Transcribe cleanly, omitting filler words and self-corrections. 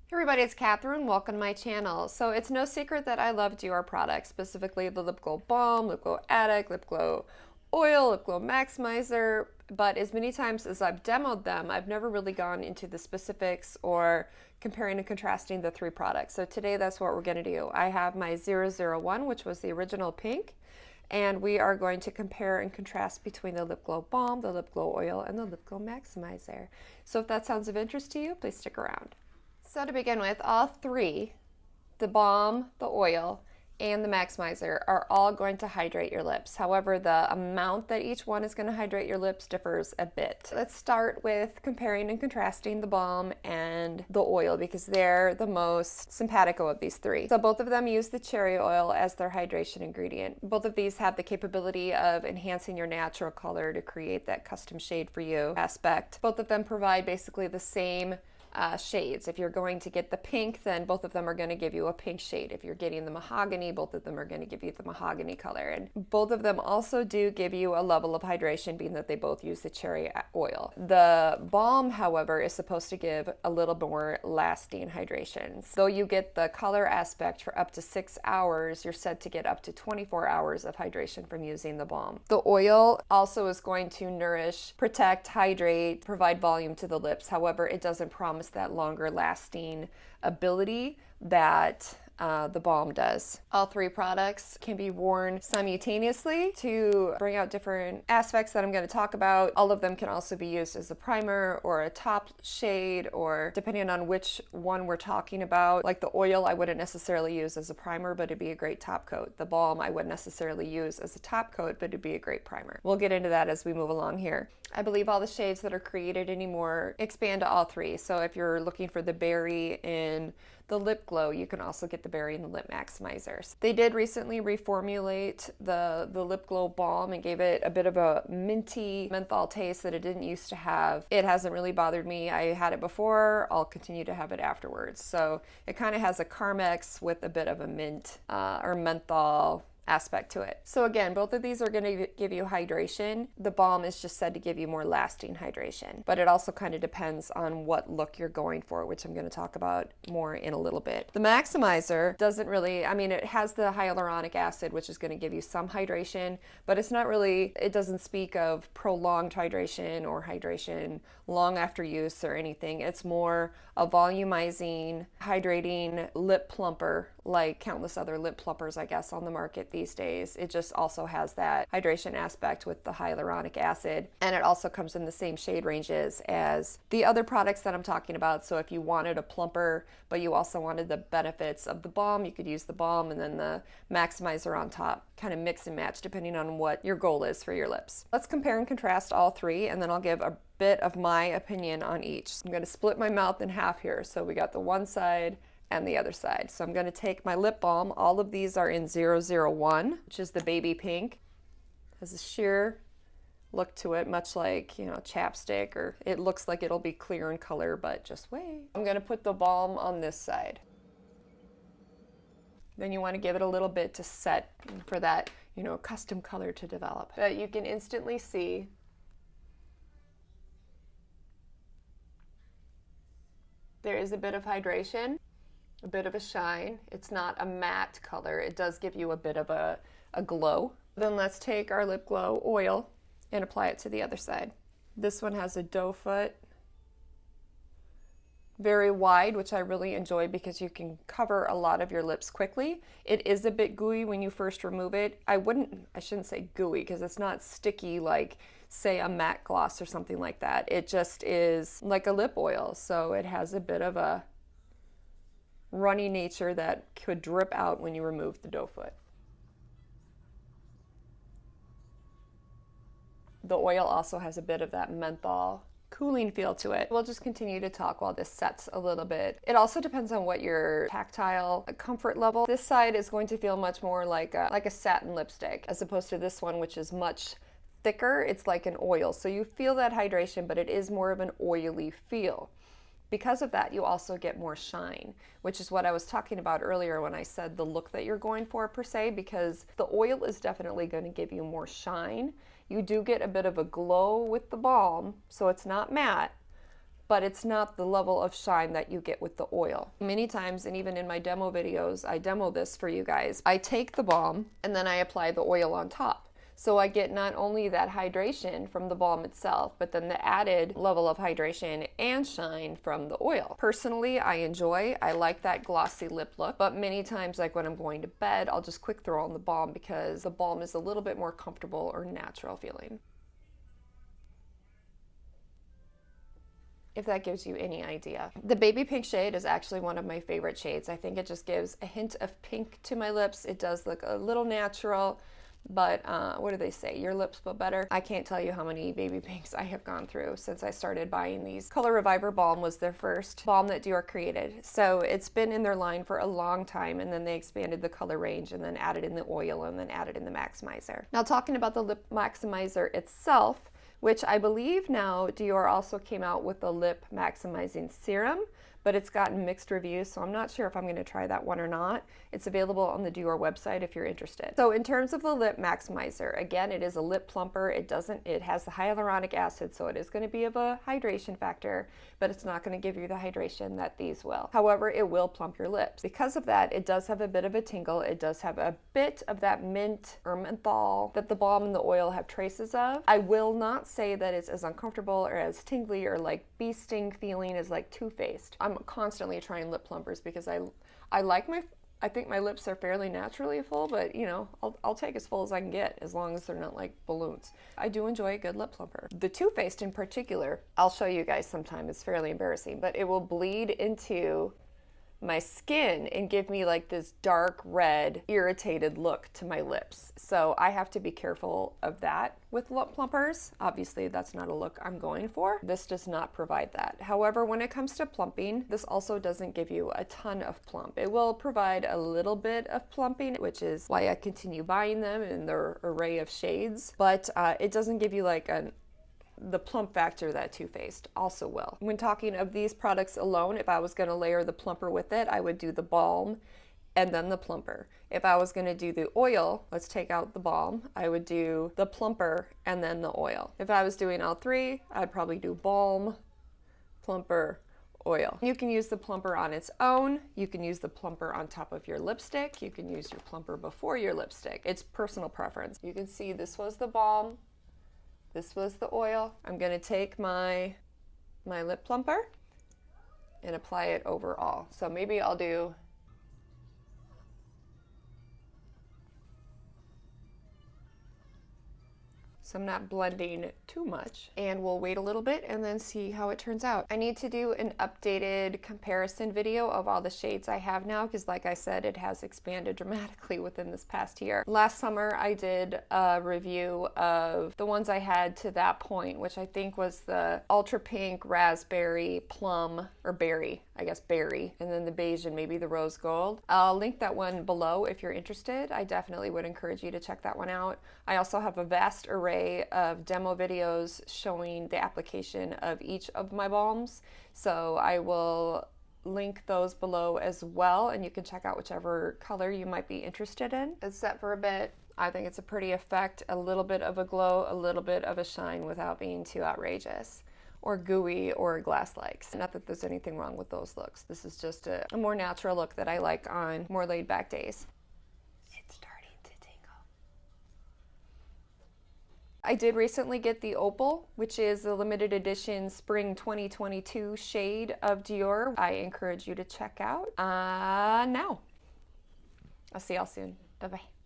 Hey everybody, it's Catherine. Welcome to my channel. So it's no secret that I love Dior products, specifically the Lip Glow Balm, Lip Glow Addict, Lip Glow Oil, Lip Glow Maximizer, but as many times as I've demoed them, I've never really gone into the specifics or comparing and contrasting the three products. So today that's what we're going to do. I have my 001, which was the original pink, and we are going to compare and contrast between the Lip Glow Balm, the Lip Glow Oil, and the Lip Glow Maximizer. So if that sounds of interest to you, please stick around. So to begin with, all three, the balm, the oil, and the maximizer are all going to hydrate your lips. However, the amount that each one is going to hydrate your lips differs a bit. Let's start with comparing and contrasting the balm and the oil because they're the most simpatico of these three. So both of them use the cherry oil as their hydration ingredient. Both of these have the capability of enhancing your natural color to create that custom shade for you aspect. Both of them provide basically the same shades. If you're going to get the pink, then both of them are going to give you a pink shade. If you're getting the mahogany, both of them are going to give you the mahogany color. And both of them also do give you a level of hydration, being that they both use the cherry oil. The balm, however, is supposed to give a little more lasting hydration. So you get the color aspect for up to 6 hours, you're said to get up to 24 hours of hydration from using the balm. The oil also is going to nourish, protect, hydrate, provide volume to the lips. However, it doesn't promise that longer lasting ability that the balm does. All three products can be worn simultaneously to bring out different aspects that I'm going to talk about. All of them can also be used as a primer or a top shade, or depending on which one we're talking about. Like the oil I wouldn't necessarily use as a primer, but it'd be a great top coat. The balm I wouldn't necessarily use as a top coat, but it'd be a great primer. We'll get into that as we move along here. I believe all the shades that are created anymore expand to all three. So if you're looking for the berry in the lip glow, you can also get the berry in the lip maximizers. They did recently reformulate the lip glow balm and gave it a bit of a minty menthol taste that it didn't used to have. It hasn't really bothered me. I had it before. I'll continue to have it afterwards. So it kind of has a Carmex with a bit of a mint or menthol aspect to it. So again, both of these are going to give you hydration. The balm is just said to give you more lasting hydration, but it also kind of depends on what look you're going for, which I'm going to talk about more in a little bit. The maximizer doesn't really, I mean, it has the hyaluronic acid, which is going to give you some hydration, but it's not really, it doesn't speak of prolonged hydration or hydration long after use or anything. It's more a volumizing, hydrating lip plumper, like countless other lip plumpers, I guess, on the market these days. It just also has that hydration aspect with the hyaluronic acid, and it also comes in the same shade ranges as the other products that I'm talking about. So if you wanted a plumper, but you also wanted the benefits of the balm, you could use the balm and then the maximizer on top, kind of mix and match depending on what your goal is for your lips. Let's compare and contrast all three, and then I'll give a bit of my opinion on each. I'm going to split my mouth in half here. So we got the one side and the other side. So I'm going to take my lip balm. All of these are in 001, which is the baby pink. Has a sheer look to it, much like, you know, chapstick, or it looks like it'll be clear in color, but just wait. I'm going to put the balm on this side. Then you want to give it a little bit to set for that, you know, custom color to develop. But you can instantly see there is a bit of hydration, a bit of a shine. It's not a matte color. It does give you a bit of a glow. Then let's take our lip glow oil and apply it to the other side. This one has a doe foot, very wide, which I really enjoy because you can cover a lot of your lips quickly. It is a bit gooey when you first remove it. I shouldn't say gooey because it's not sticky like, say, a matte gloss or something like that. It just is like a lip oil. So it has a bit of a runny nature that could drip out when you remove the doe foot. The oil also has a bit of that menthol cooling feel to it. We'll just continue to talk while this sets a little bit. It also depends on what your tactile comfort level. This side is going to feel much more like a satin lipstick, as opposed to this one, which is much thicker. It's like an oil. So you feel that hydration, but it is more of an oily feel. Because of that, you also get more shine, which is what I was talking about earlier when I said the look that you're going for per se, because the oil is definitely going to give you more shine. You do get a bit of a glow with the balm, so it's not matte, but it's not the level of shine that you get with the oil. Many times, and even in my demo videos, I demo this for you guys. I take the balm and then I apply the oil on top. So I get not only that hydration from the balm itself, but then the added level of hydration and shine from the oil. Personally, I like that glossy lip look, but many times, like when I'm going to bed, I'll just quick throw on the balm because the balm is a little bit more comfortable or natural feeling. If that gives you any idea. The baby pink shade is actually one of my favorite shades. I think it just gives a hint of pink to my lips. It does look a little natural. But what do they say? Your lips but better. I can't tell you how many baby pinks I have gone through since I started buying these. Color Reviver Balm was their first balm that Dior created. So it's been in their line for a long time, and then they expanded the color range and then added in the oil and then added in the maximizer. Now talking about the lip maximizer itself, which I believe now Dior also came out with a lip maximizing serum, but it's gotten mixed reviews, so I'm not sure if I'm going to try that one or not. It's available on the Dior website if you're interested. So in terms of the lip maximizer, again, it is a lip plumper. It has the hyaluronic acid, so it is going to be of a hydration factor, but it's not going to give you the hydration that these will. However, it will plump your lips. Because of that, it does have a bit of a tingle. It does have a bit of that mint or menthol that the balm and the oil have traces of. I will not say that it's as uncomfortable or as tingly or like bee sting feeling as like Too Faced. I'm constantly trying lip plumpers because I think my lips are fairly naturally full, but you know, I'll take as full as I can get as long as they're not like balloons. I do enjoy a good lip plumper. The Too Faced in particular, I'll show you guys sometime. It's fairly embarrassing, but it will bleed into my skin and give me like this dark red irritated look to my lips. So I have to be careful of that with lip plumpers. Obviously that's not a look I'm going for. This does not provide that. However, when it comes to plumping, this also doesn't give you a ton of plump. It will provide a little bit of plumping, which is why I continue buying them in their array of shades, but it doesn't give you like the plump factor that Too Faced also will. When talking of these products alone, if I was going to layer the plumper with it, I would do the balm and then the plumper. If I was going to do the oil, let's take out the balm, I would do the plumper and then the oil. If I was doing all three, I'd probably do balm, plumper, oil. You can use the plumper on its own. You can use the plumper on top of your lipstick. You can use your plumper before your lipstick. It's personal preference. You can see this was the balm. This was the oil. I'm going to take my lip plumper and apply it overall. So maybe I'll do so I'm not blending too much. And we'll wait a little bit and then see how it turns out. I need to do an updated comparison video of all the shades I have now because like I said, it has expanded dramatically within this past year. Last summer I did a review of the ones I had to that point, which I think was the Ultra Pink, Raspberry, Plum, or Berry, I guess Berry, and then the beige and maybe the Rose Gold. I'll link that one below if you're interested. I definitely would encourage you to check that one out. I also have a vast array of demo videos showing the application of each of my balms, so I will link those below as well, and you can check out whichever color you might be interested in. It's set for a bit. I think it's a pretty effect, a little bit of a glow, a little bit of a shine without being too outrageous or gooey or glass-like. Not that there's anything wrong with those looks. This is just a more natural look that I like on more laid-back days. It's starting to tingle. I did recently get the Opal, which is the limited edition spring 2022 shade of Dior. I encourage you to check out now. I'll see y'all soon. Bye-bye.